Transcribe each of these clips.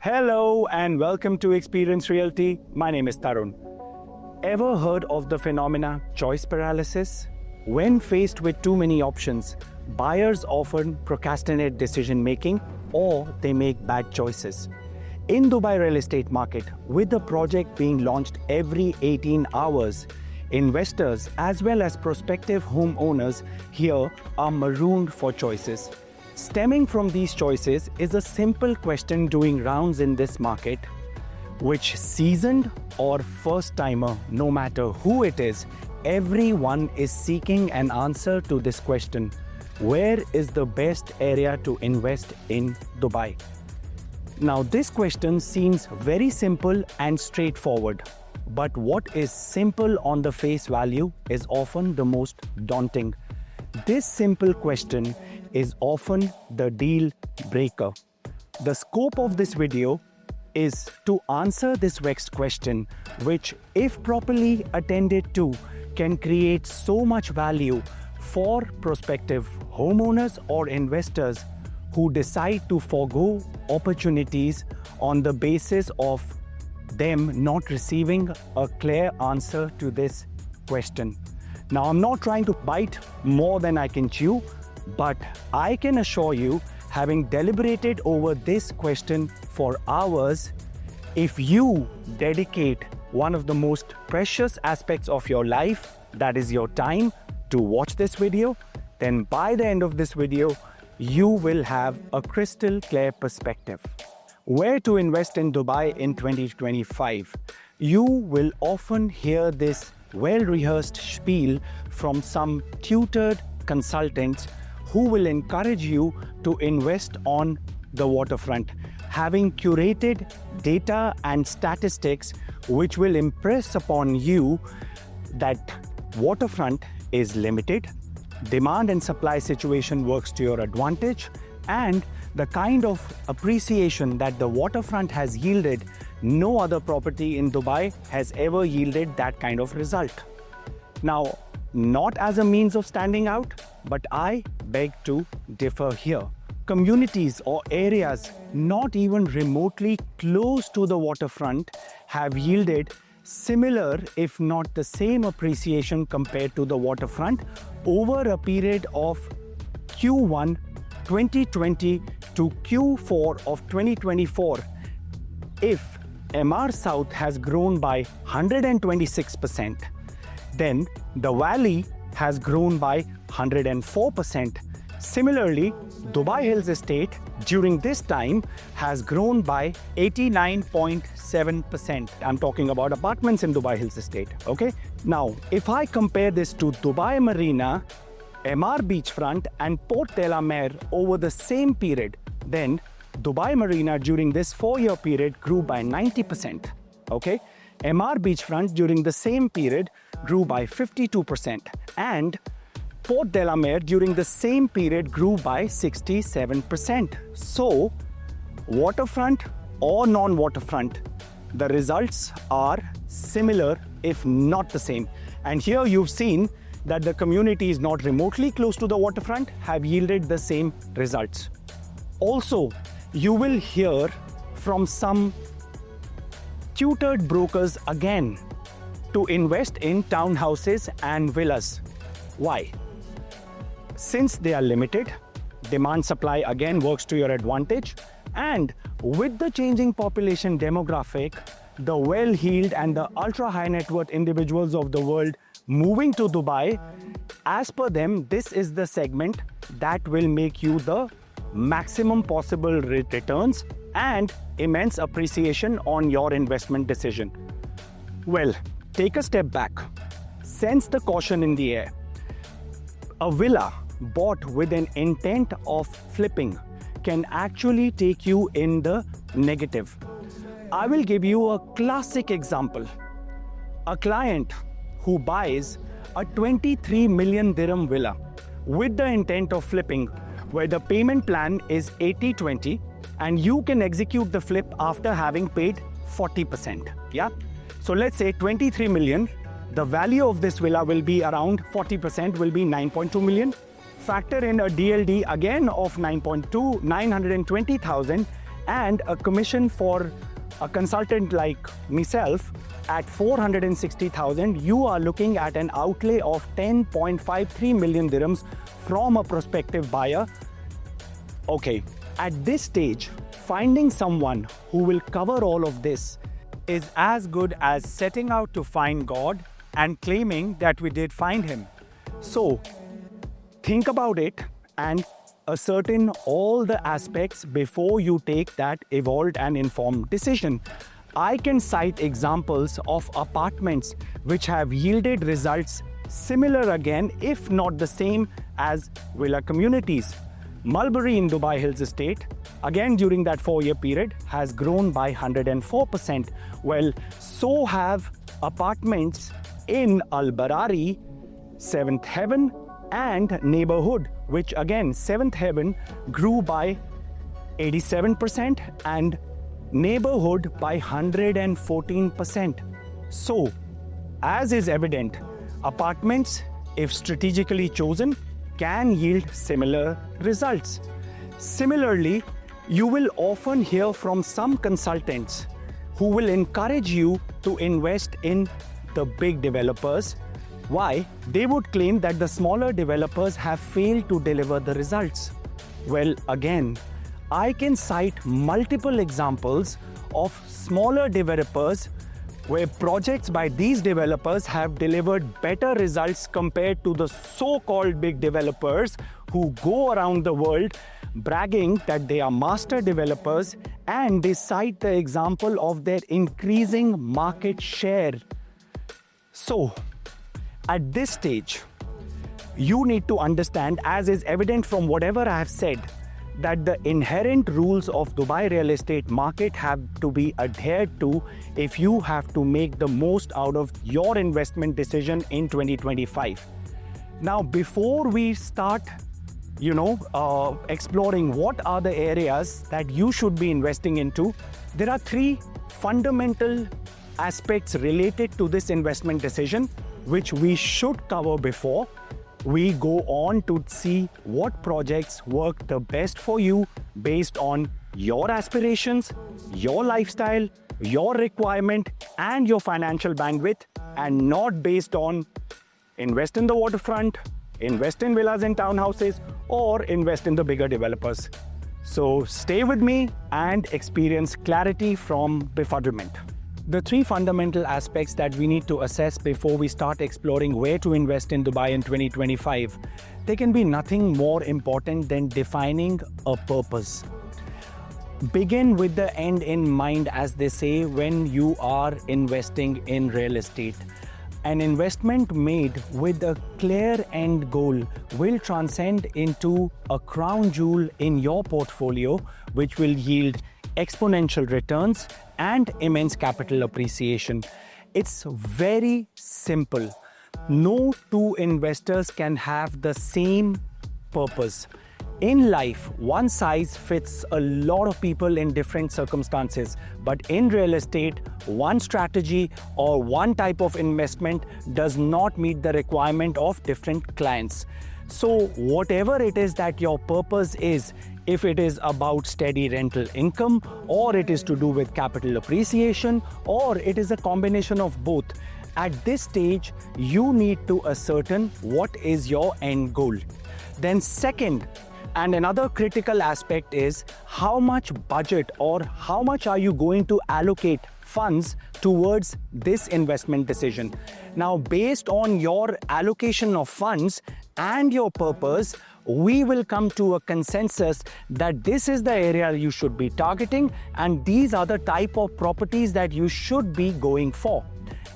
Hello and welcome to Experience Realty. My name is Tarun. Ever heard of the phenomena choice paralysis? When faced with too many options, buyers often procrastinate decision making or they make bad choices. In Dubai real estate market, with the project being launched every 18 hours, investors as well as prospective homeowners here are marooned for choices. Stemming from these choices is a simple question doing rounds in this market, which seasoned or first timer, no matter who it is, everyone is seeking an answer to this question. Where is the best area to invest in Dubai? Now, this question seems very simple and straightforward, but what is simple on the face value is often the most daunting. This simple question is often the deal breaker. The scope of this video is to answer this vexed question, which, if properly attended to, can create so much value for prospective homeowners or investors who decide to forego opportunities on the basis of them not receiving a clear answer to this question. Now, I'm not trying to bite more than I can chew, but I can assure you, having deliberated over this question for hours, if you dedicate one of the most precious aspects of your life, that is your time, to watch this video, then by the end of this video, you will have a crystal clear perspective. Where to invest in Dubai in 2025? You will often hear this well-rehearsed spiel from some tutored consultants who will encourage you to invest on the waterfront, having curated data and statistics which will impress upon you that waterfront is limited, demand and supply situation works to your advantage, and the kind of appreciation that the waterfront has yielded, no other property in Dubai has ever yielded that kind of result. Now, not as a means of standing out, but I beg to differ here. Communities or areas not even remotely close to the waterfront have yielded similar, if not the same appreciation compared to the waterfront over a period of Q1 2020 to Q4 of 2024. If Emaar South has grown by 126%, then the valley has grown by 104%. Similarly, Dubai Hills Estate during this time has grown by 89.7%. I'm talking about apartments in Dubai Hills Estate, okay? Now, if I compare this to Dubai Marina, Emaar Beachfront and Port de la Mer over the same period, then Dubai Marina during this 4-year period grew by 90%, okay? Emaar Beachfront during the same period grew by 52%, and Port de la Mer during the same period grew by 67%. So, waterfront or non-waterfront, the results are similar if not the same. And here you've seen that the communities not remotely close to the waterfront have yielded the same results. Also, you will hear from some tutored brokers again to invest in townhouses and villas. Why? Since they are limited, demand supply again works to your advantage, and with the changing population demographic, the well-heeled and the ultra-high net worth individuals of the world moving to Dubai, as per them, this is the segment that will make you the maximum possible returns and immense appreciation on your investment decision. Well, take a step back. Sense the caution in the air. A villa bought with an intent of flipping can actually take you in the negative. I will give you a classic example. A client who buys a 23 million dirham villa with the intent of flipping, where the payment plan is 80-20 and you can execute the flip after having paid 40%. Yeah? So let's say 23 million, the value of this villa will be around 40%, will be 9.2 million. Factor in a DLD again of 920,000 and a commission for a consultant like myself at 460,000, you are looking at an outlay of 10.53 million dirhams from a prospective buyer. Okay, at this stage, finding someone who will cover all of this is as good as setting out to find God and claiming that we did find him. So, think about it and ascertain all the aspects before you take that evolved and informed decision. I can cite examples of apartments which have yielded results similar again, if not the same as villa communities. Mulberry in Dubai Hills Estate, again during that 4-year period, has grown by 104%. Well, so have apartments in Al Barari, Seventh Heaven, and Neighborhood, which again, Seventh Heaven grew by 87% and Neighborhood by 114%. So, as is evident, apartments, if strategically chosen, can yield similar results. Similarly, you will often hear from some consultants who will encourage you to invest in the big developers. Why? They would claim that the smaller developers have failed to deliver the results. Well, again, I can cite multiple examples of smaller developers where projects by these developers have delivered better results compared to the so-called big developers who go around the world bragging that they are master developers, and they cite the example of their increasing market share. So, at this stage, you need to understand, as is evident from whatever I have said, that the inherent rules of Dubai real estate market have to be adhered to if you have to make the most out of your investment decision in 2025. Now, before we start, exploring what are the areas that you should be investing into, there are 3 fundamental aspects related to this investment decision, which we should cover before we go on to see what projects work the best for you based on your aspirations, your lifestyle, your requirement, and your financial bandwidth, and not based on invest in the waterfront, invest in villas and townhouses, or invest in the bigger developers. So stay with me and experience clarity from befuddlement. The 3 fundamental aspects that we need to assess before we start exploring where to invest in Dubai in 2025, they can be nothing more important than defining a purpose. Begin with the end in mind, as they say, when you are investing in real estate. An investment made with a clear end goal will transcend into a crown jewel in your portfolio, which will yield exponential returns and immense capital appreciation. It's very simple. No 2 investors can have the same purpose. In life, one size fits a lot of people in different circumstances, but in real estate, one strategy or one type of investment does not meet the requirement of different clients. So whatever it is that your purpose is, if it is about steady rental income, or it is to do with capital appreciation, or it is a combination of both, at this stage, you need to ascertain what is your end goal. Then second, and another critical aspect is how much budget or how much are you going to allocate funds towards this investment decision. Now, based on your allocation of funds and your purpose, we will come to a consensus that this is the area you should be targeting and these are the type of properties that you should be going for.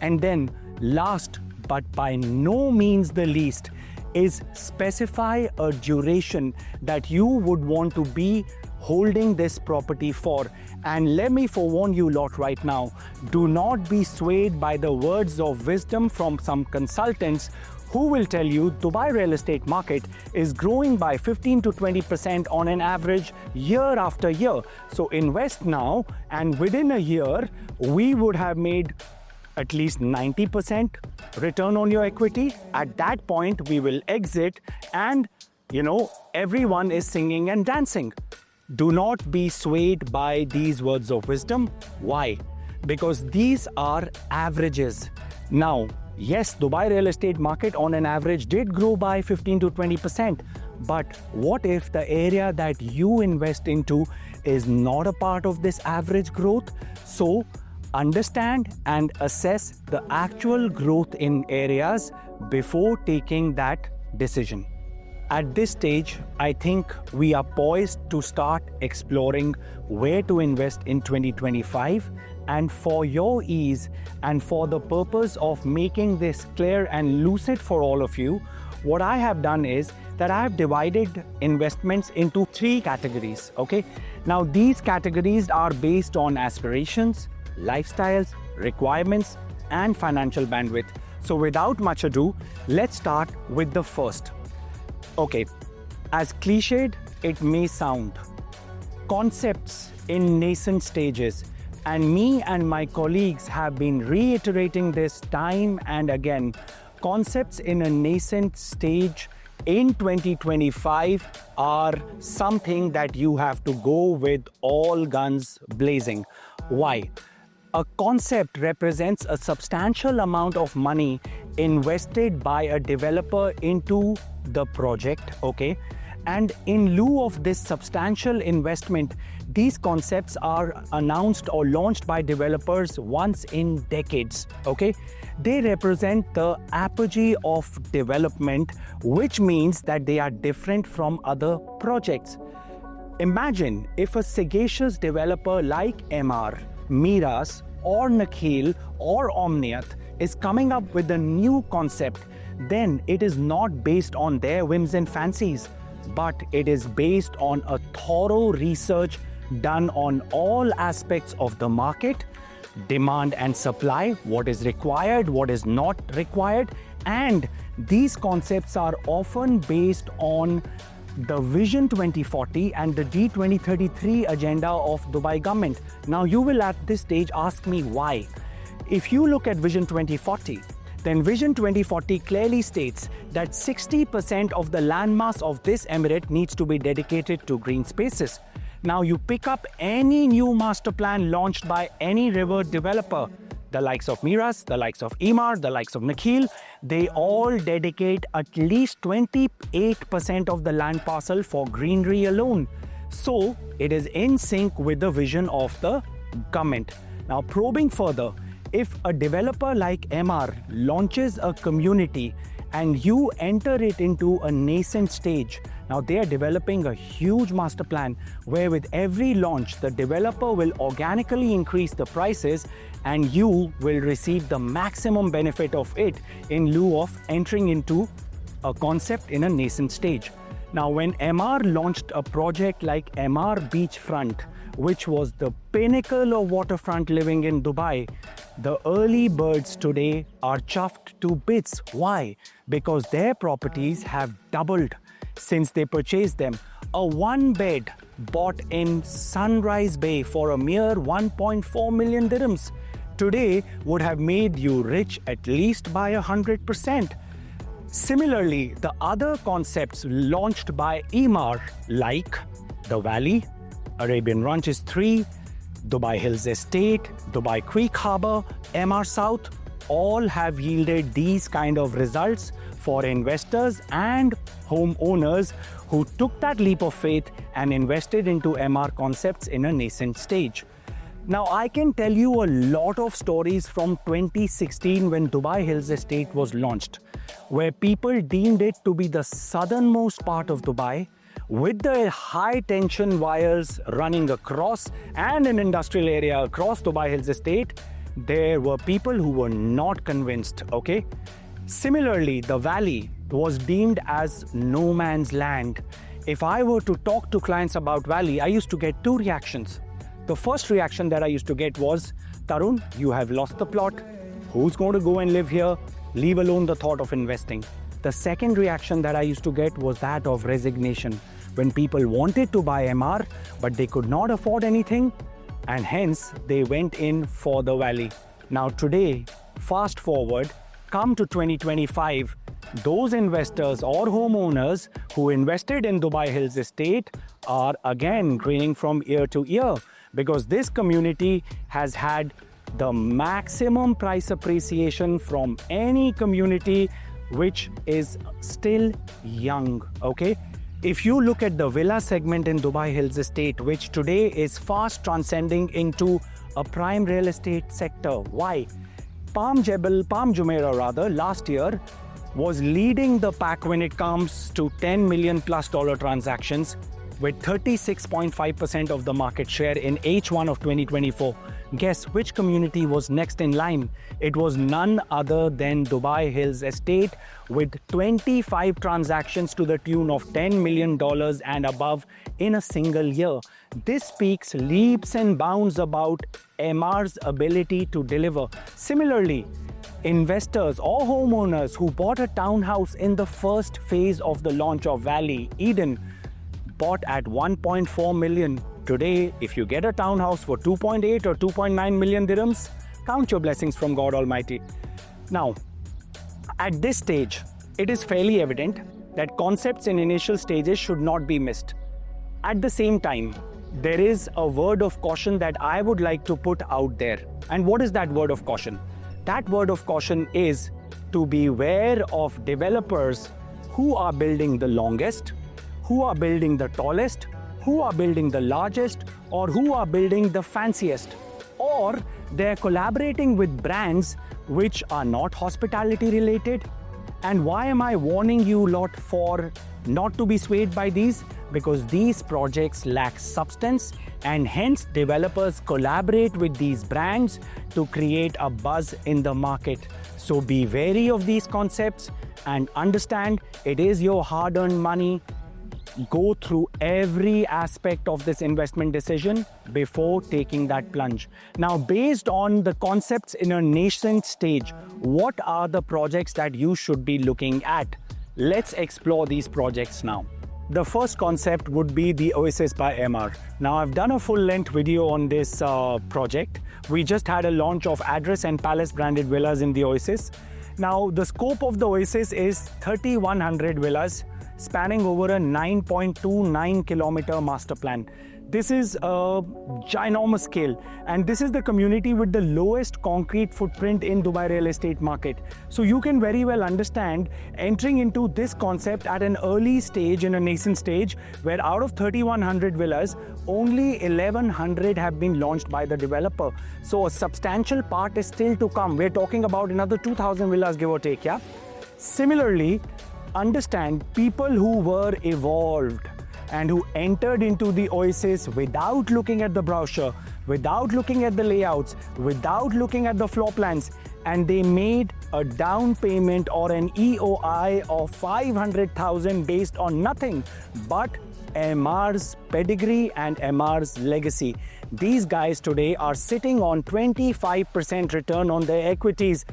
And then last but by no means the least is specify a duration that you would want to be holding this property for. And let me forewarn you lot right now, do not be swayed by the words of wisdom from some consultants who will tell you Dubai real estate market is growing by 15 to 20% on an average year after year. So invest now and within a year, we would have made at least 90% return on your equity. At that point, we will exit and, everyone is singing and dancing. do not be swayed by these words of wisdom. Why? Because these are averages. Now, yes, Dubai real estate market on an average did grow by 15 to 20%. But what if the area that you invest into is not a part of this average growth? So understand and assess the actual growth in areas before taking that decision. At this stage, I think we are poised to start exploring where to invest in 2025. And for your ease and for the purpose of making this clear and lucid for all of you, what I have done is that I have divided investments into 3 categories, okay? Now, these categories are based on aspirations, lifestyles, requirements, and financial bandwidth. So without much ado, let's start with the first. Okay, as cliched it may sound, concepts in nascent stages, and me and my colleagues have been reiterating this time and again. Concepts in a nascent stage in 2025 are something that you have to go with all guns blazing. Why? A concept represents a substantial amount of money invested by a developer into the project, okay? And in lieu of this substantial investment, these concepts are announced or launched by developers once in decades, okay? They represent the apogee of development, which means that they are different from other projects. Imagine if a sagacious developer like Emaar, Miras, or Nakhil, or Omniyat is coming up with a new concept, then it is not based on their whims and fancies, but it is based on a thorough research done on all aspects of the market, demand and supply, what is required, what is not required, and these concepts are often based on the Vision 2040 and the D2033 agenda of Dubai government. Now you will at this stage ask me why. If you look at Vision 2040, then Vision 2040 clearly states that 60% of the landmass of this emirate needs to be dedicated to green spaces. Now you pick up any new master plan launched by any revered developer, the likes of Miras, the likes of Emaar, the likes of Nakhil, they all dedicate at least 28% of the land parcel for greenery alone. So it is in sync with the vision of the government. Now probing further, if a developer like Emaar launches a community and you enter it into a nascent stage, now they are developing a huge master plan where with every launch, the developer will organically increase the prices and you will receive the maximum benefit of it in lieu of entering into a concept in a nascent stage. Now, when Emaar launched a project like Emaar Beachfront, which was the pinnacle of waterfront living in Dubai, the early birds today are chuffed to bits. Why? Because their properties have doubled since they purchased them. A 1-bed bought in Sunrise Bay for a mere 1.4 million dirhams today would have made you rich at least by 100%. Similarly, the other concepts launched by Emaar like The Valley, Arabian Ranches 3, Dubai Hills Estate, Dubai Creek Harbour, Emaar South, all have yielded these kind of results for investors and homeowners who took that leap of faith and invested into Emaar concepts in a nascent stage. Now, I can tell you a lot of stories from 2016 when Dubai Hills Estate was launched, where people deemed it to be the southernmost part of Dubai, with the high tension wires running across and an industrial area across Dubai Hills Estate. There were people who were not convinced, okay? Similarly, the valley was deemed as no man's land. If I were to talk to clients about valley, I used to get 2 reactions. The first reaction that I used to get was, Tarun, you have lost the plot. Who's going to go and live here? Leave alone the thought of investing. The second reaction that I used to get was that of resignation, when people wanted to buy Emaar, but they could not afford anything, and hence they went in for the valley. Now today, fast forward, come to 2025, those investors or homeowners who invested in Dubai Hills Estate are again gaining from year to year, because this community has had the maximum price appreciation from any community which is still young, okay? If you look at the villa segment in Dubai Hills Estate, which today is fast transcending into a prime real estate sector. Why? Palm Jumeirah rather, last year was leading the pack when it comes to $10 million plus transactions, with 36.5% of the market share in H1 of 2024. Guess which community was next in line? It was none other than Dubai Hills Estate, with 25 transactions to the tune of $10 million and above in a single year. This speaks leaps and bounds about Emaar's ability to deliver. Similarly, investors or homeowners who bought a townhouse in the first phase of the launch of Valley, Eden, bought at 1.4 million. Today, if you get a townhouse for 2.8 or 2.9 million dirhams, count your blessings from God Almighty. Now, at this stage, it is fairly evident that concepts in initial stages should not be missed. At the same time, there is a word of caution that I would like to put out there. And what is that word of caution? That word of caution is to beware of developers who are building the longest, who are building the tallest, who are building the largest, or who are building the fanciest. Or they're collaborating with brands which are not hospitality related. And why am I warning you lot for not to be swayed by these? Because these projects lack substance, and hence developers collaborate with these brands to create a buzz in the market. So be wary of these concepts and understand it is your hard-earned money. Go through every aspect of this investment decision before taking that plunge. Now, based on the concepts in a nascent stage, what are the projects that you should be looking at? Let's explore these projects now. The first concept would be the Oasis by Emaar. Now, I've done a full-length video on this project. We just had a launch of Address and Palace branded villas in the Oasis. Now, the scope of the Oasis is 3,100 villas spanning over a 9.29 kilometer master plan. This is a ginormous scale, and this is the community with the lowest concrete footprint in Dubai real estate market. So you can very well understand entering into this concept at an early stage, in a nascent stage, where out of 3,100 villas, only 1,100 have been launched by the developer. So a substantial part is still to come. We're talking about another 2,000 villas, give or take, yeah? Similarly, understand people who were evolved and who entered into the Oasis without looking at the brochure, without looking at the layouts, without looking at the floor plans, and they made a down payment or an EOI of 500,000 based on nothing but Emaar's pedigree and Emaar's legacy. These guys today are sitting on 25% return on their equities.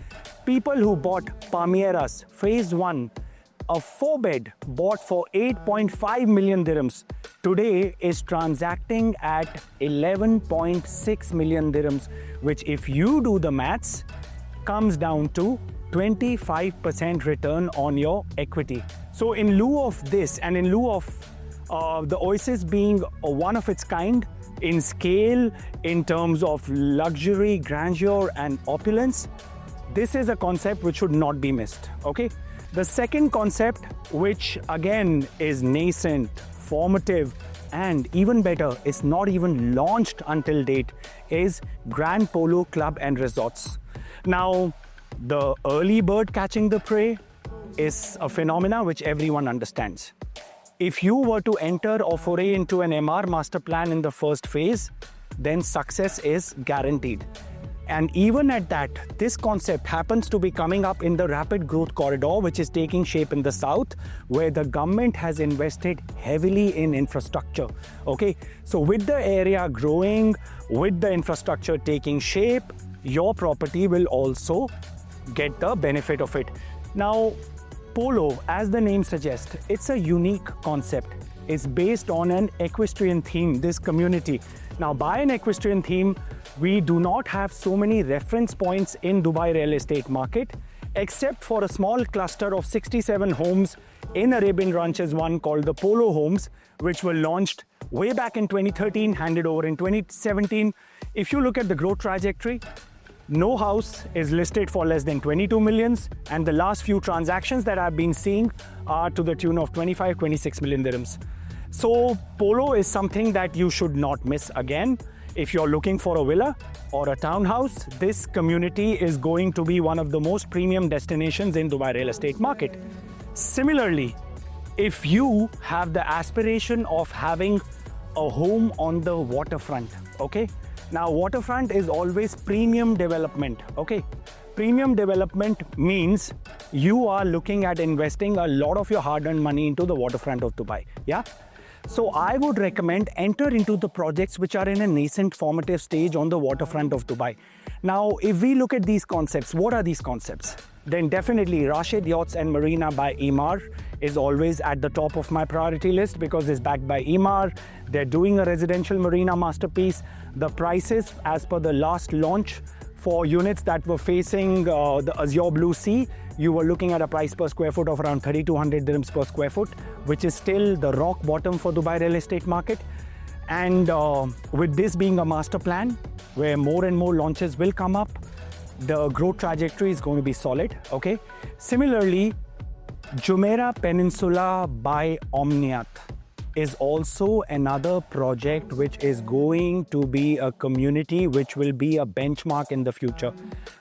People who bought Palmeiras Phase 1, a 4-bed bought for 8.5 million dirhams, today is transacting at 11.6 million dirhams, which, if you do the maths, comes down to 25% return on your equity. So in lieu of this, and in lieu of the Oasis being one of its kind in scale, in terms of luxury, grandeur and opulence, this is a concept which should not be missed, okay? The second concept, which again is nascent, formative, and even better, is not even launched until date, is Grand Polo Club and Resorts. Now, the early bird catching the prey is a phenomena which everyone understands. If you were to enter or foray into an Emaar master plan in the first phase, then success is guaranteed. And even at that, this concept happens to be coming up in the rapid growth corridor, which is taking shape in the south, where the government has invested heavily in infrastructure. Okay, so with the area growing, with the infrastructure taking shape, your property will also get the benefit of it. Now, Polo, as the name suggests, it's a unique concept. It's based on an equestrian theme, this community. Now, by an equestrian theme, we do not have so many reference points in Dubai real estate market, except for a small cluster of 67 homes in Arabian Ranches, one called the Polo homes, which were launched way back in 2013, handed over in 2017. If you look at the growth trajectory, no house is listed for less than 22 millions, and the last few transactions that I've been seeing are to the tune of 25, 26 million dirhams. So Polo is something that you should not miss again. If you're looking for a villa or a townhouse, this community is going to be one of the most premium destinations in Dubai real estate market. Similarly, if you have the aspiration of having a home on the waterfront, okay? Now, waterfront is always premium development, okay? Premium development means you are looking at investing a lot of your hard-earned money into the waterfront of Dubai, yeah? So I would recommend enter into the projects which are in a nascent formative stage on the waterfront of Dubai. Now, if we look at these concepts, what are these concepts? Then definitely Rashid Yachts and Marina by Emaar is always at the top of my priority list because it's backed by Emaar. They're doing a residential marina masterpiece. The prices as per the last launch for units that were facing the azure blue sea, you were looking at a price per square foot of around 3,200 dirhams per square foot, which is still the rock bottom for Dubai real estate market. And with this being a master plan where more and more launches will come up, the growth trajectory is going to be solid, okay? Similarly, Jumeirah Peninsula by Omniyat is also another project which is going to be a community which will be a benchmark in the future.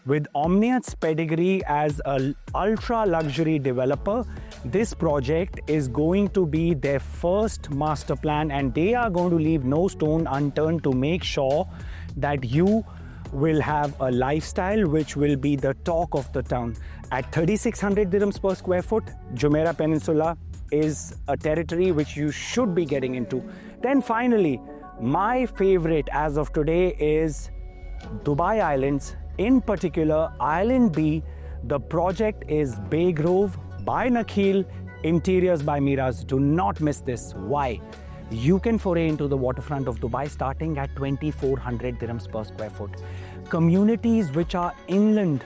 With Omniyat's pedigree as an ultra luxury developer, this project is going to be their first master plan, and they are going to leave no stone unturned to make sure that you will have a lifestyle which will be the talk of the town. At 3,600 dirhams per square foot, Jumeirah Peninsula is a territory which you should be getting into. Then finally, my favorite as of today is Dubai Islands, in particular Island B. The project is Bay Grove by Nakheel, interiors by Miraz. Do not miss this. Why? You can foray into the waterfront of Dubai starting at 2,400 dirhams per square foot. Communities which are inland,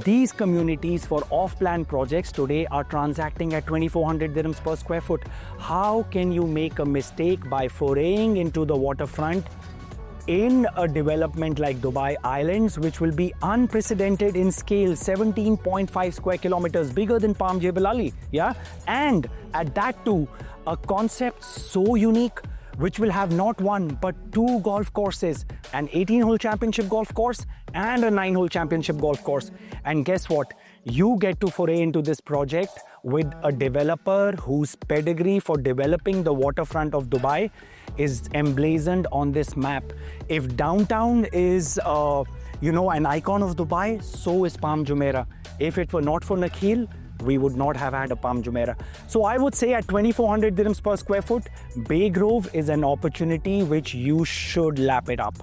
these communities for off-plan projects today are transacting at 2,400 dirhams per square foot. How can you make a mistake by foraying into the waterfront in a development like Dubai Islands, which will be unprecedented in scale, 17.5 square kilometers, bigger than Palm Jebel Ali, yeah? And at that too, a concept so unique, which will have not one but two golf courses, an 18-hole championship golf course and a 9-hole championship golf course. And guess what? You get to foray into this project with a developer whose pedigree for developing the waterfront of Dubai is emblazoned on this map. If downtown is, an icon of Dubai, so is Palm Jumeirah. If it were not for Nakheel, we would not have had a Palm Jumeirah. So I would say at 2,400 dirhams per square foot, Bay Grove is an opportunity which you should lap it up.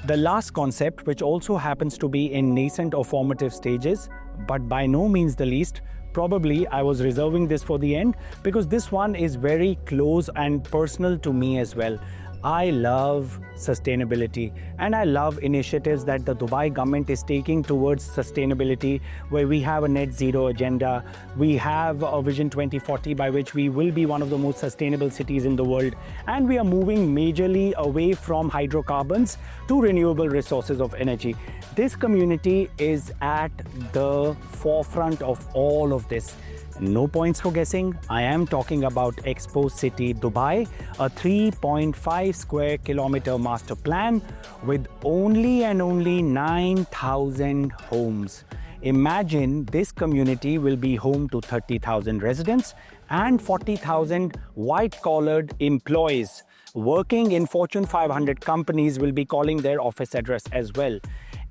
The last concept, which also happens to be in nascent or formative stages, but by no means the least, probably I was reserving this for the end because this one is very close and personal to me as well. I love sustainability and I love initiatives that the Dubai government is taking towards sustainability, where we have a net zero agenda. We have a Vision 2040 by which we will be one of the most sustainable cities in the world. And we are moving majorly away from hydrocarbons to renewable resources of energy. This community is at the forefront of all of this. No points for guessing. I am talking about Expo City Dubai, a 3.5 square kilometer master plan with only 9,000 homes. Imagine this community will be home to 30,000 residents and 40,000 white-collared employees working in Fortune 500 companies will be calling their office address as well.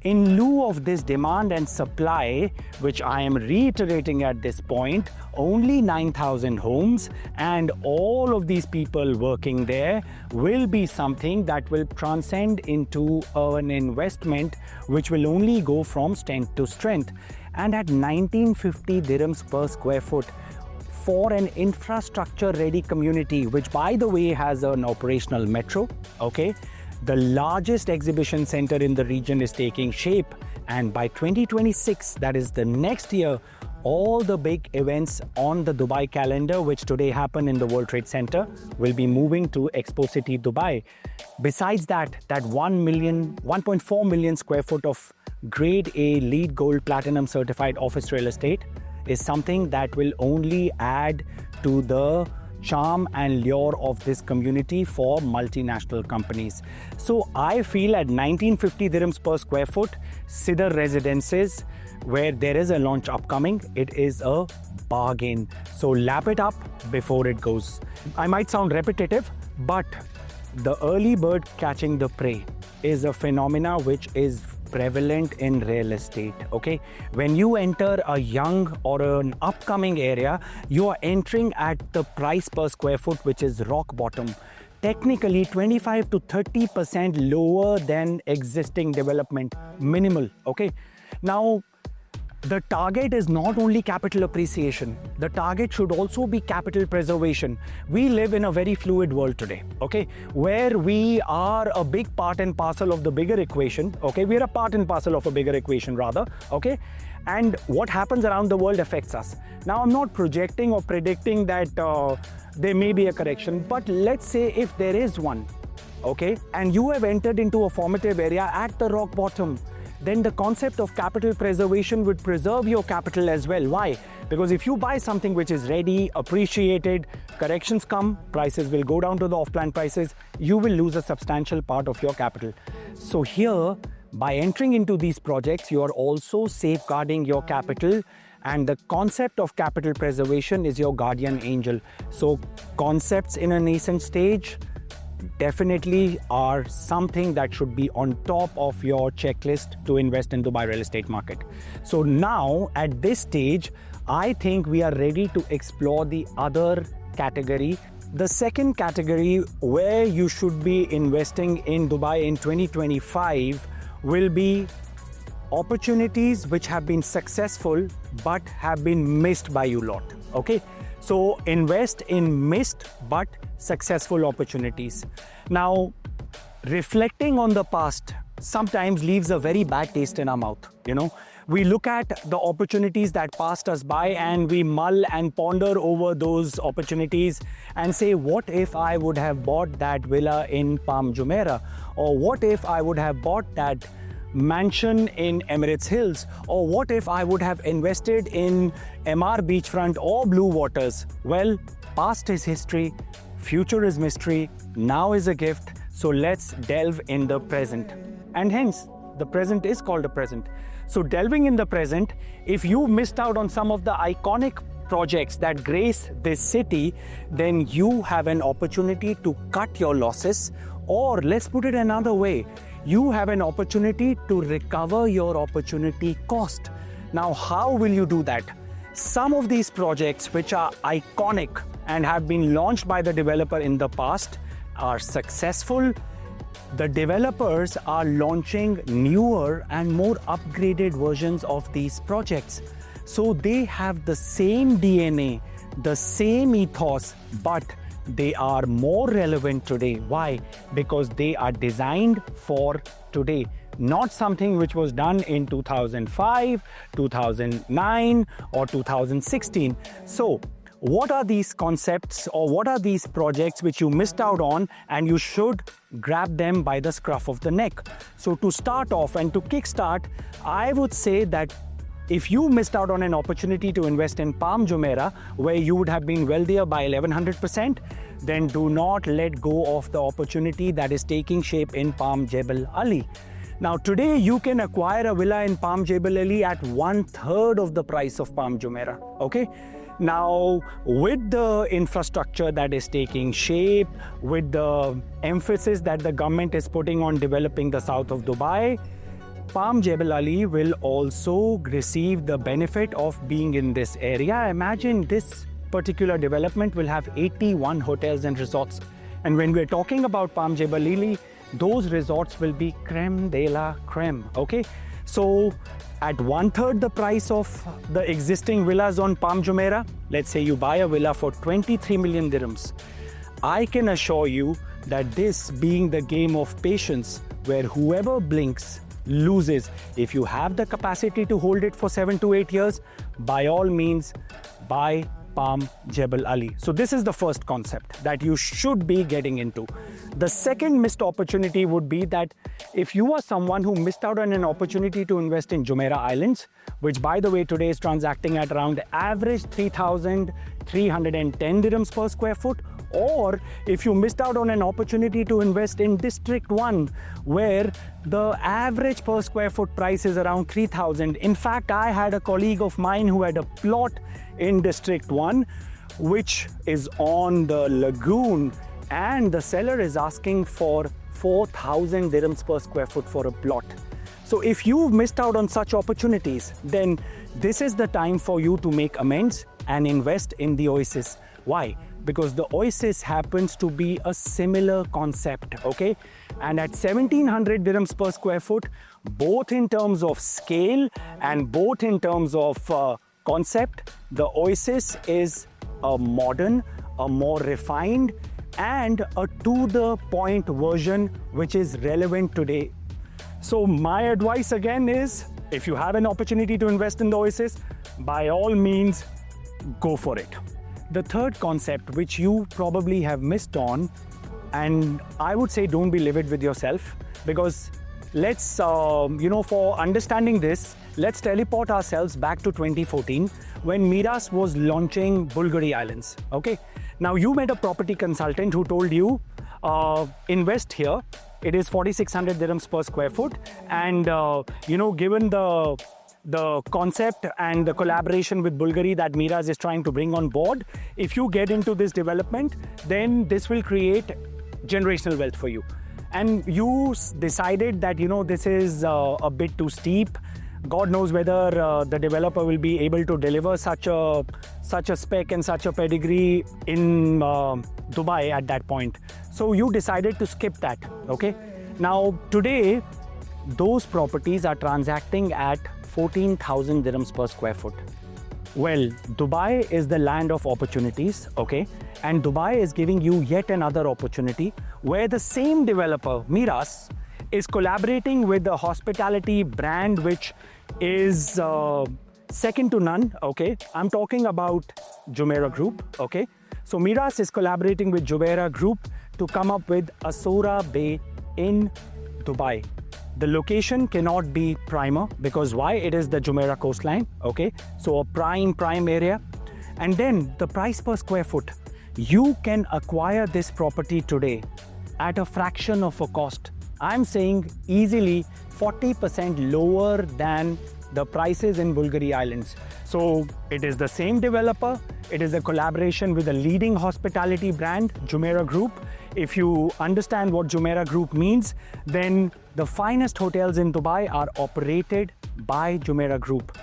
In lieu of this demand and supply, which I am reiterating at this point, only 9,000 homes and all of these people working there will be something that will transcend into an investment which will only go from strength to strength. And at 1950 dirhams per square foot, for an infrastructure ready community, which by the way has an operational metro, okay? The largest exhibition center in the region is taking shape, and by 2026, that is the next year, all the big events on the Dubai calendar, which today happen in the World Trade Center, will be moving to Expo City, Dubai. Besides that 1.4 million square foot of Grade A LEED Gold Platinum certified office real estate is something that will only add to the charm and lure of this community for multinational companies. So I feel at 1950 dirhams per square foot, Sidr Residences, where there is a launch upcoming, it is a bargain. So lap it up before it goes. I might sound repetitive, but the early bird catching the prey is a phenomena which is prevalent in real estate, okay? When you enter a young or an upcoming area, you are entering at the price per square foot, which is rock bottom. Technically 25 to 30% lower than existing development, minimal, okay? Now, the target is not only capital appreciation, the target should also be capital preservation. We live in a very fluid world today, okay, where we are a big part and parcel of the bigger equation, okay, we're a part and parcel of a bigger equation rather, okay, and what happens around the world affects us. Now, I'm not projecting or predicting that there may be a correction, but let's say if there is one, okay, and you have entered into a formative area at the rock bottom, then the concept of capital preservation would preserve your capital as well. Why? Because if you buy something which is ready, appreciated, corrections come, prices will go down to the off-plan prices, you will lose a substantial part of your capital. So here, by entering into these projects, you are also safeguarding your capital, and the concept of capital preservation is your guardian angel. So concepts in a nascent stage definitely are something that should be on top of your checklist to invest in Dubai real estate market. So now at this stage, I think we are ready to explore the other category. The second category where you should be investing in Dubai in 2025 will be opportunities which have been successful but have been missed by you lot, okay? So invest in missed but successful opportunities. Now, reflecting on the past sometimes leaves a very bad taste in our mouth, you know. We look at the opportunities that passed us by and we mull and ponder over those opportunities and say, what if I would have bought that villa in Palm Jumeirah? Or what if I would have bought that mansion in Emirates Hills? Or what if I would have invested in Emaar beachfront or Blue Waters? Well, past is history, future is mystery, now is a gift, so let's delve in the present. And hence, the present is called a present. So delving in the present, if you missed out on some of the iconic projects that grace this city, then you have an opportunity to cut your losses, or let's put it another way, you have an opportunity to recover your opportunity cost. Now, how will you do that? Some of these projects which are iconic and have been launched by the developer in the past are successful. The developers are launching newer and more upgraded versions of these projects. So they have the same DNA, the same ethos, but they are more relevant today. Why? Because they are designed for today, not something which was done in 2005, 2009 or 2016. So what are these concepts or what are these projects which you missed out on and you should grab them by the scruff of the neck? So to start off and to kickstart, I would say that if you missed out on an opportunity to invest in Palm Jumeirah, where you would have been wealthier by 1100%, then do not let go of the opportunity that is taking shape in Palm Jebel Ali. Now today you can acquire a villa in Palm Jebel Ali at 1/3 of the price of Palm Jumeirah, okay? Now, with the infrastructure that is taking shape, with the emphasis that the government is putting on developing the south of Dubai, Palm Jebel Ali will also receive the benefit of being in this area. Imagine this particular development will have 81 hotels and resorts. And when we're talking about Palm Jebel Ali, those resorts will be creme de la creme, okay? So at 1/3 the price of the existing villas on Palm Jumeirah, let's say you buy a villa for 23 million dirhams, I can assure you that this being the game of patience, where whoever blinks loses. If you have the capacity to hold it for 7 to 8 years, by all means, buy Palm Jebel Ali. So this is the first concept that you should be getting into. The second missed opportunity would be that if you are someone who missed out on an opportunity to invest in Jumeirah Islands, which by the way today is transacting at around average 3,310 dirhams per square foot, or if you missed out on an opportunity to invest in District 1, where the average per square foot price is around 3,000. In fact, I had a colleague of mine who had a plot in District 1, which is on the lagoon, and the seller is asking for 4,000 dirhams per square foot for a plot. So if you've missed out on such opportunities, then this is the time for you to make amends and invest in the Oasis. Why? Because the Oasis happens to be a similar concept, okay? And at 1,700 dirhams per square foot, both in terms of scale and both in terms of concept, the Oasis is a modern, a more refined, and a to-the-point version which is relevant today. So my advice again is, if you have an opportunity to invest in the Oasis, by all means, go for it. The third concept, which you probably have missed on, and I would say don't be livid with yourself, because let's, for understanding this, let's teleport ourselves back to 2014 when Miras was launching Bulgari Islands, okay? Now you met a property consultant who told you, invest here. It is 4,600 dirhams per square foot, and given the concept and the collaboration with Bulgari that Miras is trying to bring on board, if you get into this development, then this will create generational wealth for you. And you decided that, this is a bit too steep. God knows whether the developer will be able to deliver such a spec and such a pedigree in Dubai at that point. So you decided to skip that, okay? Now today, those properties are transacting at 14,000 dirhams per square foot. Well, Dubai is the land of opportunities, okay? And Dubai is giving you yet another opportunity where the same developer, Miras, is collaborating with the hospitality brand which is second to none, okay? I'm talking about Jumeirah Group, okay? So Miras is collaborating with Jumeirah Group to come up with Asura Bay in Dubai. The location cannot be primer, because why? It is the Jumeirah coastline, okay? So a prime area. And then the price per square foot. You can acquire this property today at a fraction of a cost. I'm saying easily 40% lower than the prices in Bulgari Islands. So it is the same developer. It is a collaboration with a leading hospitality brand, Jumeirah Group. If you understand what Jumeirah Group means, then the finest hotels in Dubai are operated by Jumeirah Group,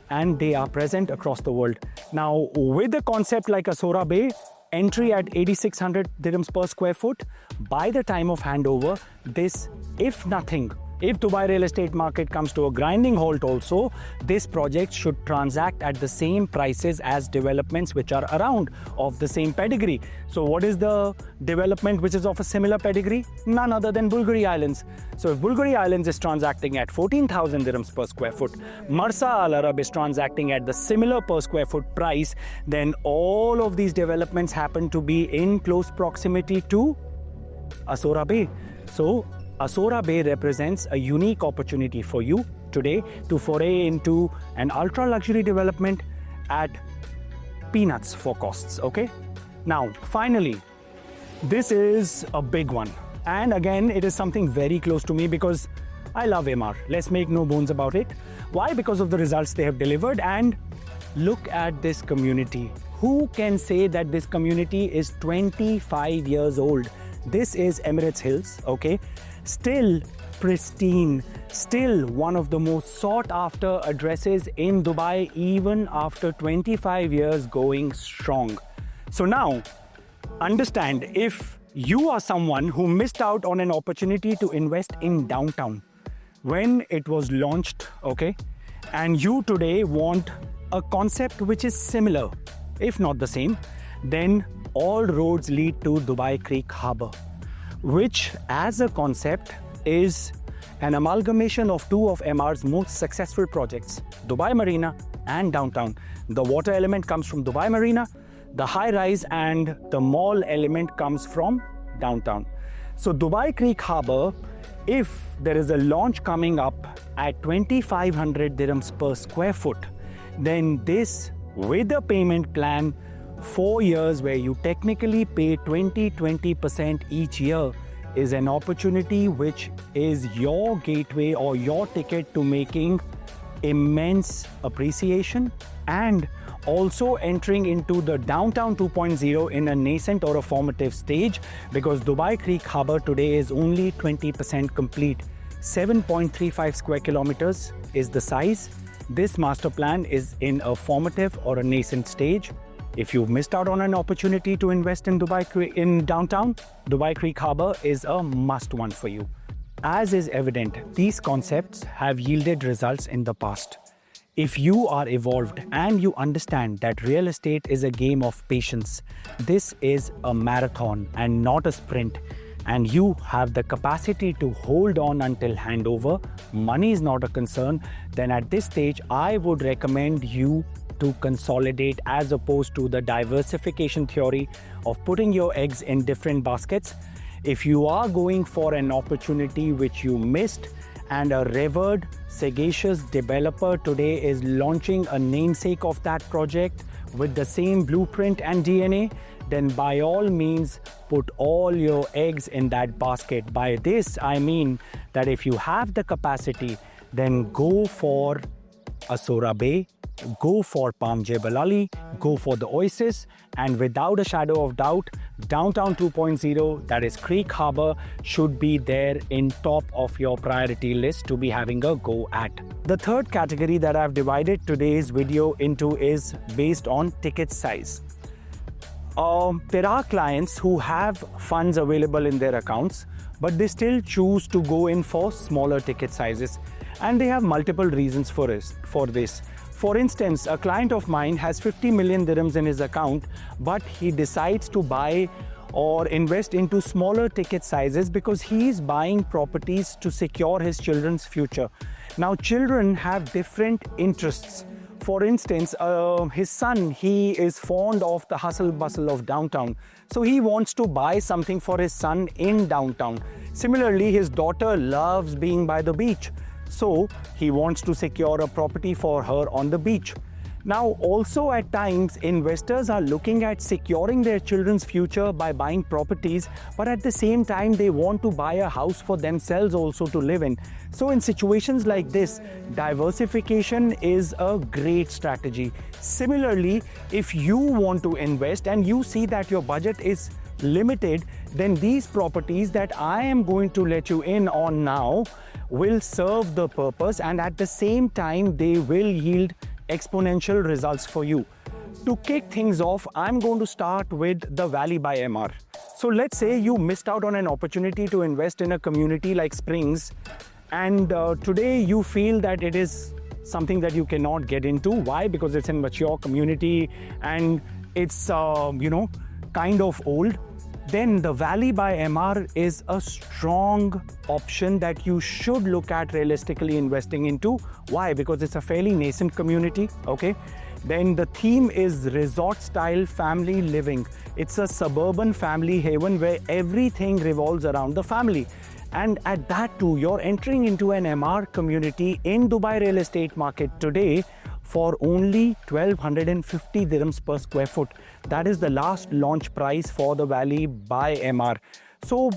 and they are present across the world. Now, with a concept like Asura Bay, entry at 8,600 dirhams per square foot, by the time of handover, this, if nothing, if Dubai real estate market comes to a grinding halt also, this project should transact at the same prices as developments which are around of the same pedigree. So what is the development which is of a similar pedigree? None other than Bulgari Islands. So if Bulgari Islands is transacting at 14,000 dirhams per square foot, Marsa Al Arab is transacting at the similar per square foot price, then all of these developments happen to be in close proximity to Asura Bay. So Asura Bay represents a unique opportunity for you today to foray into an ultra-luxury development at peanuts for costs, okay? Now, finally, this is a big one. And again, it is something very close to me because I love Emaar. Let's make no bones about it. Why? Because of the results they have delivered. And look at this community. Who can say that this community is 25 years old? This is Emirates Hills, okay? Still pristine, still one of the most sought after addresses in Dubai, even after 25 years going strong. So now, understand, if you are someone who missed out on an opportunity to invest in downtown when it was launched, okay, and you today want a concept which is similar, if not the same, then all roads lead to Dubai Creek Harbour. which as a concept is an amalgamation of two of Emaar's most successful projects, Dubai Marina and Downtown. The water element comes from Dubai Marina, the high-rise and the mall element comes from Downtown. So Dubai Creek Harbour, if there is a launch coming up at 2,500 dirhams per square foot, then this, with a payment plan, 4 years where you technically pay 20% each year, is an opportunity which is your gateway or your ticket to making immense appreciation and also entering into the Downtown 2.0 in a nascent or a formative stage, because Dubai Creek Harbour today is only 20% complete. 7.35 square kilometers is the size. This master plan is in a formative or a nascent stage. If you've missed out on an opportunity to invest in Downtown, Dubai Creek Harbour is a must one for you. As is evident, these concepts have yielded results in the past. If you are evolved and you understand that real estate is a game of patience, this is a marathon and not a sprint, and you have the capacity to hold on until handover, money is not a concern, then at this stage, I would recommend you to consolidate as opposed to the diversification theory of putting your eggs in different baskets. If you are going for an opportunity which you missed and a revered, sagacious developer today is launching a namesake of that project with the same blueprint and DNA, then by all means put all your eggs in that basket. By this, I mean that if you have the capacity, then go for Asura Bay, go for Palm Jebel Ali, go for the Oasis, and without a shadow of doubt, Downtown 2.0, that is Creek Harbour, should be there in top of your priority list to be having a go at. The third category that I've divided today's video into is based on ticket size. There are clients who have funds available in their accounts, but they still choose to go in for smaller ticket sizes, and they have multiple reasons for this. For instance, a client of mine has 50 million dirhams in his account, but he decides to buy or invest into smaller ticket sizes because he is buying properties to secure his children's future. Now, children have different interests. For instance, his son, he is fond of the hustle bustle of downtown. So he wants to buy something for his son in downtown. Similarly, his daughter loves being by the beach. So he wants to secure a property for her on the beach. Now, also at times, investors are looking at securing their children's future by buying properties, but at the same time, they want to buy a house for themselves also to live in. So in situations like this, diversification is a great strategy. Similarly, if you want to invest and you see that your budget is limited, then these properties that I am going to let you in on now will serve the purpose, and at the same time, they will yield exponential results for you. To kick things off, I'm going to start with the Valley by Emaar. So let's say you missed out on an opportunity to invest in a community like Springs, and today you feel that it is something that you cannot get into. Why? Because it's a mature community and it's kind of old. Then the Valley by Emaar is a strong option that you should look at realistically investing into. Why? Because it's a fairly nascent community, okay? Then the theme is resort-style family living. It's a suburban family haven where everything revolves around the family. And at that too, you're entering into an Emaar community in Dubai real estate market today for only 1,250 dirhams per square foot. That is the last launch price for the Valley by Emaar. So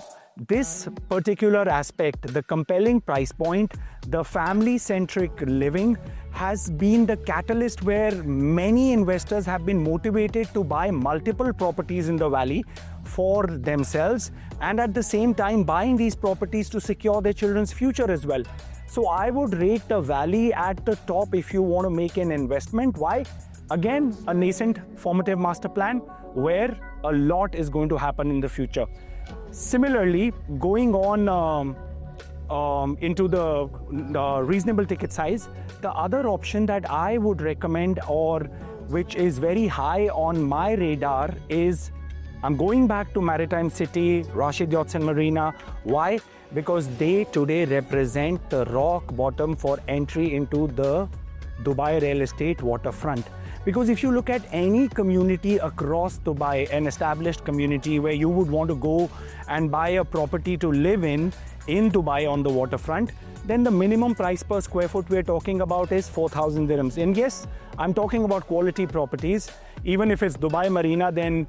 this particular aspect, the compelling price point, the family-centric living has been the catalyst where many investors have been motivated to buy multiple properties in the Valley for themselves, and at the same time buying these properties to secure their children's future as well. So I would rate the Valley at the top if you want to make an investment. Why? Again, a nascent formative master plan where a lot is going to happen in the future. Similarly, going on into the reasonable ticket size, the other option that I would recommend, or which is very high on my radar, is I'm going back to Maritime City, Rashid Yachts and Marina. Why? Because they today represent the rock bottom for entry into the Dubai real estate waterfront. Because if you look at any community across Dubai, an established community where you would want to go and buy a property to live in Dubai on the waterfront, then the minimum price per square foot we're talking about is 4,000 dirhams. And yes, I'm talking about quality properties. Even if it's Dubai Marina, then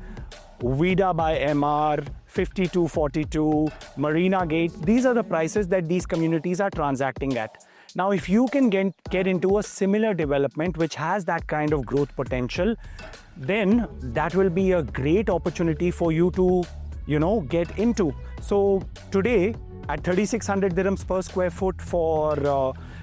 Vida by Emaar, 5242, Marina Gate, these are the prices that these communities are transacting at. Now, if you can get into a similar development which has that kind of growth potential, then that will be a great opportunity for you to, get into. So today, at 3,600 dirhams per square foot for,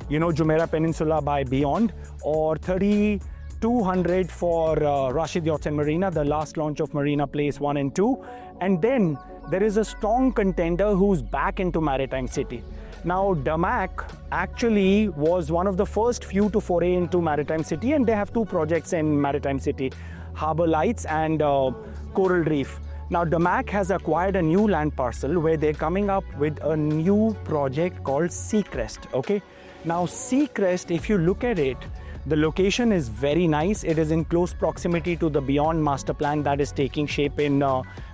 Jumeirah Peninsula by Beyond, or 3,200 for Rashid Yachts and Marina, the last launch of Marina Place 1 and 2. And then there is a strong contender who's back into Maritime City. Now, Damac actually was one of the first few to foray into Maritime City, and they have two projects in Maritime City, Harbour Lights and Coral Reef. Now, Damac has acquired a new land parcel where they're coming up with a new project called Seacrest, okay? Now, Seacrest, if you look at it, the location is very nice. It is in close proximity to the Beyond master plan that is taking shape in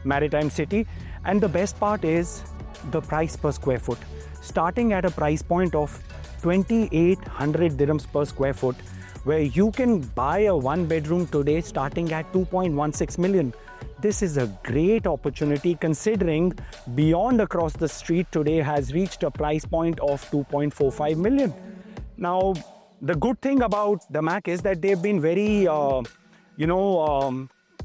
Maritime City. And the best part is the price per square foot. Starting at a price point of 2,800 dirhams per square foot, where you can buy a one bedroom today starting at 2.16 million. This is a great opportunity considering Beyond across the street today has reached a price point of 2.45 million. Now, the good thing about Damac is that they've been very,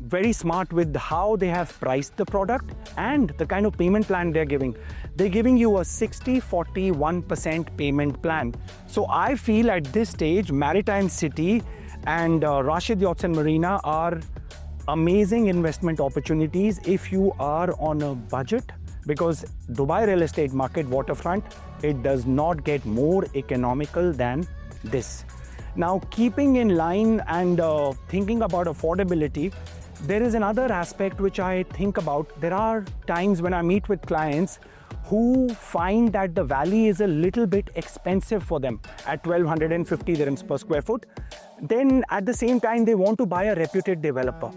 very smart with how they have priced the product and the kind of payment plan they're giving. They're giving you a 60-41% payment plan. So I feel at this stage, Maritime City and Rashid Yachts and Marina are amazing investment opportunities if you are on a budget, because Dubai real estate market waterfront, it does not get more economical than this. Now, keeping in line and thinking about affordability, there is another aspect which I think about. There are times when I meet with clients who find that the valley is a little bit expensive for them at 1,250 dirhams per square foot. Then at the same time, they want to buy a reputed developer.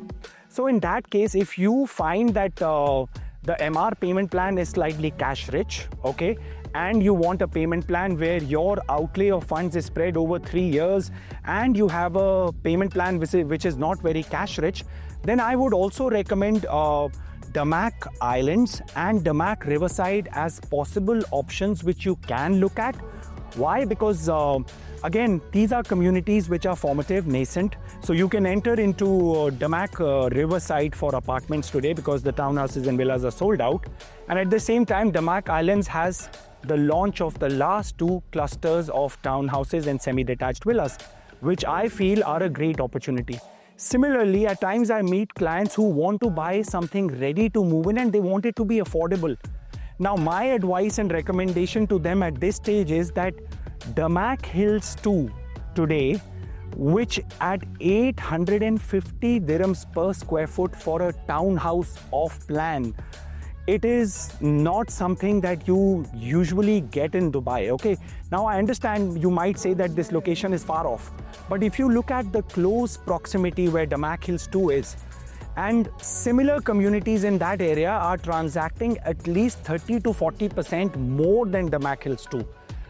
So in that case, if you find that the Emaar payment plan is slightly cash rich, okay, and you want a payment plan where your outlay of funds is spread over 3 years, and you have a payment plan which is not very cash rich, then I would also recommend Damac Islands and Damac Riverside as possible options which you can look at. Why? Because again, these are communities which are formative, nascent. So you can enter into Damac Riverside for apartments today because the townhouses and villas are sold out. And at the same time, Damac Islands has the launch of the last 2 clusters of townhouses and semi-detached villas, which I feel are a great opportunity. Similarly, at times I meet clients who want to buy something ready to move in and they want it to be affordable. Now, my advice and recommendation to them at this stage is that Damac Hills 2 today, which at 850 dirhams per square foot for a townhouse off plan, it is not something that you usually get in Dubai, okay? Now, I understand you might say that this location is far off, but if you look at the close proximity where Damac Hills 2 is, and similar communities in that area are transacting at least 30 to 40% more than Damac Hills 2.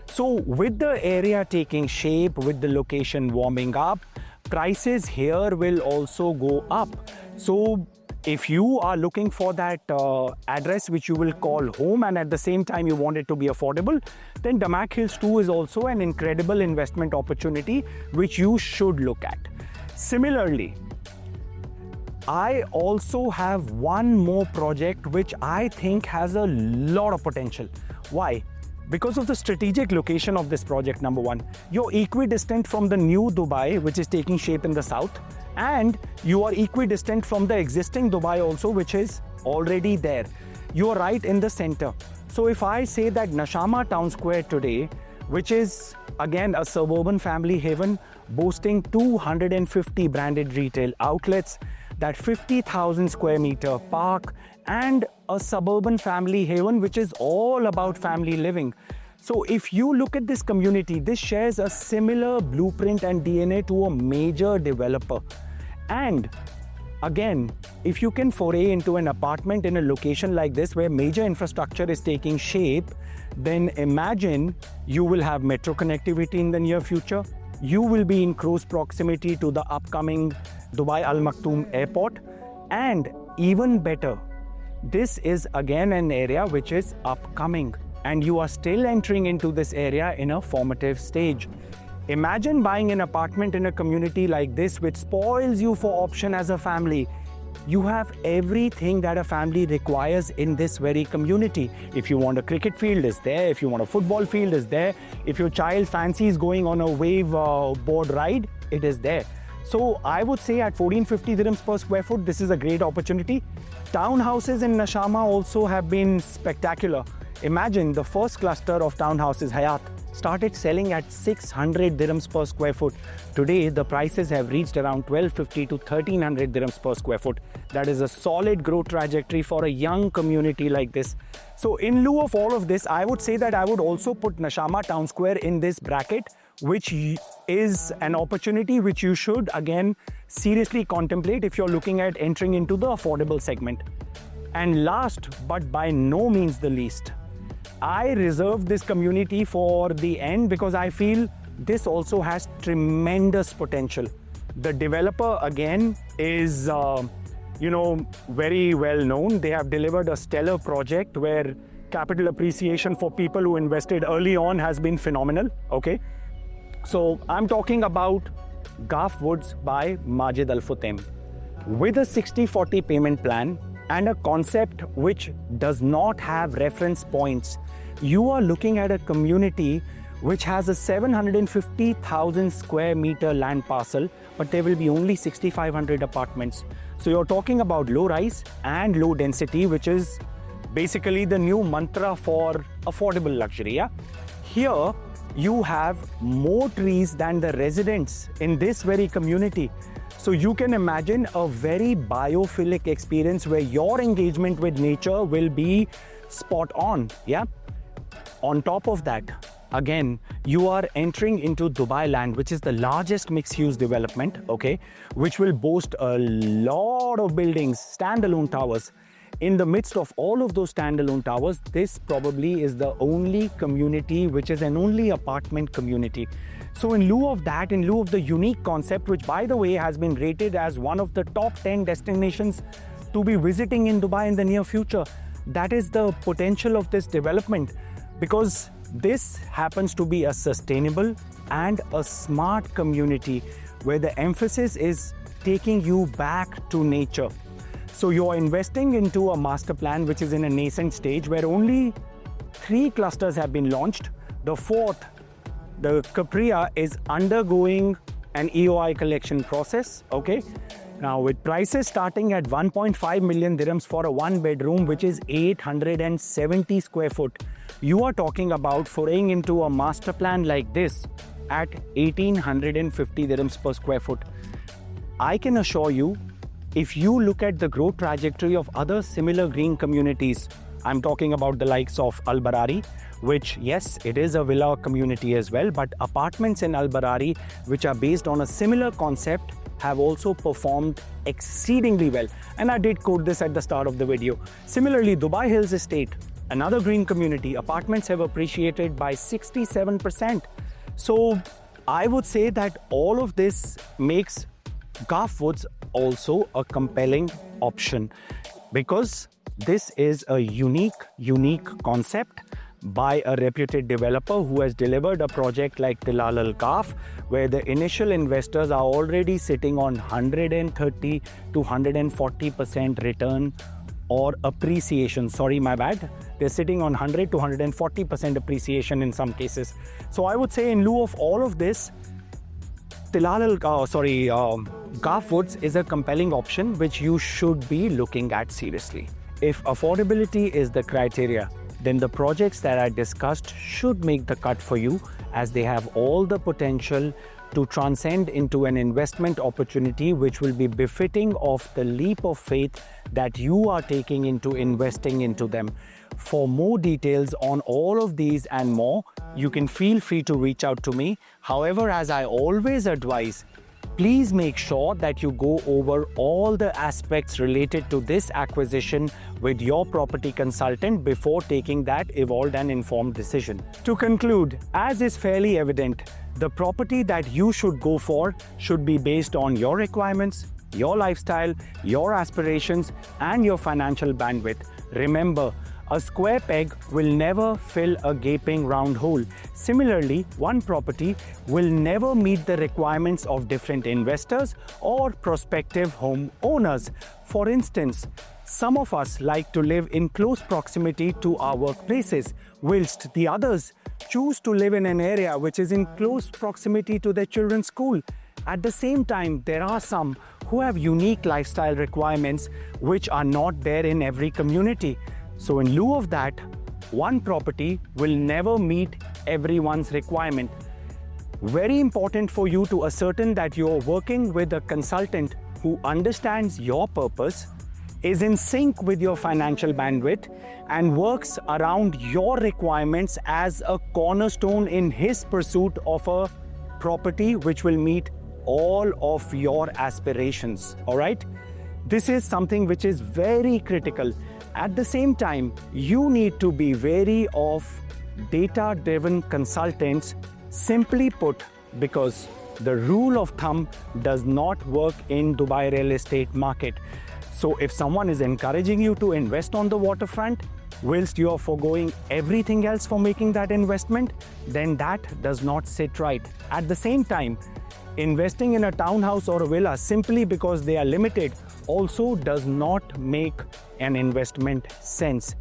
So with the area taking shape, with the location warming up, prices here will also go up. So if you are looking for that address which you will call home and at the same time you want it to be affordable, then Damac Hills 2 is also an incredible investment opportunity which you should look at. Similarly, I also have one more project which I think has a lot of potential. Why? Because of the strategic location of this project, number one. You're equidistant from the new Dubai, which is taking shape in the south, and you are equidistant from the existing Dubai also, which is already there. You are right in the center. So if I say that Nashama Town Square today, which is again a suburban family haven, boasting 250 branded retail outlets, that 50,000 square meter park and a suburban family haven, which is all about family living. So if you look at this community, this shares a similar blueprint and DNA to a major developer. And again, if you can foray into an apartment in a location like this where major infrastructure is taking shape, then imagine you will have metro connectivity in the near future. You will be in close proximity to the upcoming Dubai Al Maktoum airport. And even better, this is again an area which is upcoming, and you are still entering into this area in a formative stage. Imagine buying an apartment in a community like this, which spoils you for option as a family. You have everything that a family requires in this very community. If you want a cricket field, is there. If you want a football field, is there. If your child fancies going on a wave board ride, it is there. So I would say at 1450 dirhams per square foot, this is a great opportunity. Townhouses in Nashama also have been spectacular. Imagine the first cluster of townhouses, Hayat, started selling at 600 dirhams per square foot. Today, the prices have reached around 1250 to 1300 dirhams per square foot. That is a solid growth trajectory for a young community like this. So in lieu of all of this, I would say that I would also put Nashama Town Square in this bracket, which is an opportunity which you should again seriously contemplate if you're looking at entering into the affordable segment. And last, but by no means the least, I reserve this community for the end because I feel this also has tremendous potential. The developer again is, very well known. They have delivered a stellar project where capital appreciation for people who invested early on has been phenomenal. Okay, so I'm talking about Gulf Woods by Majid Al Futtaim with a 60-40 payment plan and a concept which does not have reference points. You are looking at a community which has a 750,000 square meter land parcel, but there will be only 6,500 apartments. So you're talking about low rise and low density, which is basically the new mantra for affordable luxury. Yeah? Here you have more trees than the residents in this very community. So you can imagine a very biophilic experience where your engagement with nature will be spot on. Yeah. On top of that, again, you are entering into Dubai Land, which is the largest mixed-use development, okay, which will boast a lot of buildings, standalone towers. In the midst of all of those standalone towers, this probably is the only community which is an only apartment community. So in lieu of that, in lieu of the unique concept, which by the way has been rated as one of the top 10 destinations to be visiting in Dubai in the near future, that is the potential of this development, because this happens to be a sustainable and a smart community where the emphasis is taking you back to nature. So you're investing into a master plan which is in a nascent stage where only 3 clusters have been launched. The fourth, the Capria, is undergoing an EOI collection process. Okay. Now with prices starting at 1.5 million dirhams for a 1-bedroom, which is 870 square foot, you are talking about foraying into a master plan like this at 1850 dirhams per square foot. I can assure you, if you look at the growth trajectory of other similar green communities, I'm talking about the likes of Al Barari, which yes, it is a villa community as well, but apartments in Al Barari which are based on a similar concept have also performed exceedingly well. And I did quote this at the start of the video. Similarly, Dubai Hills Estate, another green community, apartments have appreciated by 67%. So I would say that all of this makes Gulf Woods also a compelling option because this is a unique concept by a reputed developer who has delivered a project like Tilal Al Gaf, where the initial investors are already sitting on 130 to 140% return or appreciation. Sorry, my bad. They're sitting on 100 to 140% appreciation in some cases. So I would say in lieu of all of this, Gulf Woods is a compelling option which you should be looking at seriously. If affordability is the criteria, then the projects that I discussed should make the cut for you, as they have all the potential to transcend into an investment opportunity which will be befitting of the leap of faith that you are taking into investing into them. For more details on all of these and more, you can feel free to reach out to me. However, as I always advise, please make sure that you go over all the aspects related to this acquisition with your property consultant before taking that evolved and informed decision. To conclude, as is fairly evident, the property that you should go for should be based on your requirements, your lifestyle, your aspirations, and your financial bandwidth. Remember, a square peg will never fill a gaping round hole. Similarly, one property will never meet the requirements of different investors or prospective home owners. For instance, some of us like to live in close proximity to our workplaces, whilst the others choose to live in an area which is in close proximity to their children's school. At the same time, there are some who have unique lifestyle requirements which are not there in every community. So in lieu of that, one property will never meet everyone's requirement. Very important for you to ascertain that you are working with a consultant who understands your purpose, is in sync with your financial bandwidth, and works around your requirements as a cornerstone in his pursuit of a property which will meet all of your aspirations. All right? This is something which is very critical. At the same time, you need to be wary of data-driven consultants, simply put, because the rule of thumb does not work in Dubai real estate market. So if someone is encouraging you to invest on the waterfront, whilst you are foregoing everything else for making that investment, then that does not sit right. At the same time, investing in a townhouse or a villa simply because they are limited also does not make an investment sense.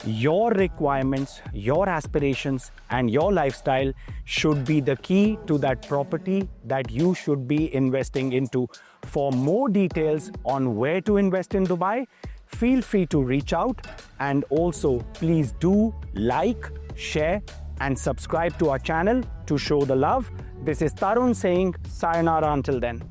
Your requirements, your aspirations, and your lifestyle should be the key to that property that you should be investing into. For more details on where to invest in Dubai, feel free to reach out, and also please do like, share, and subscribe to our channel to show the love. This is Tarun saying sayonara until then.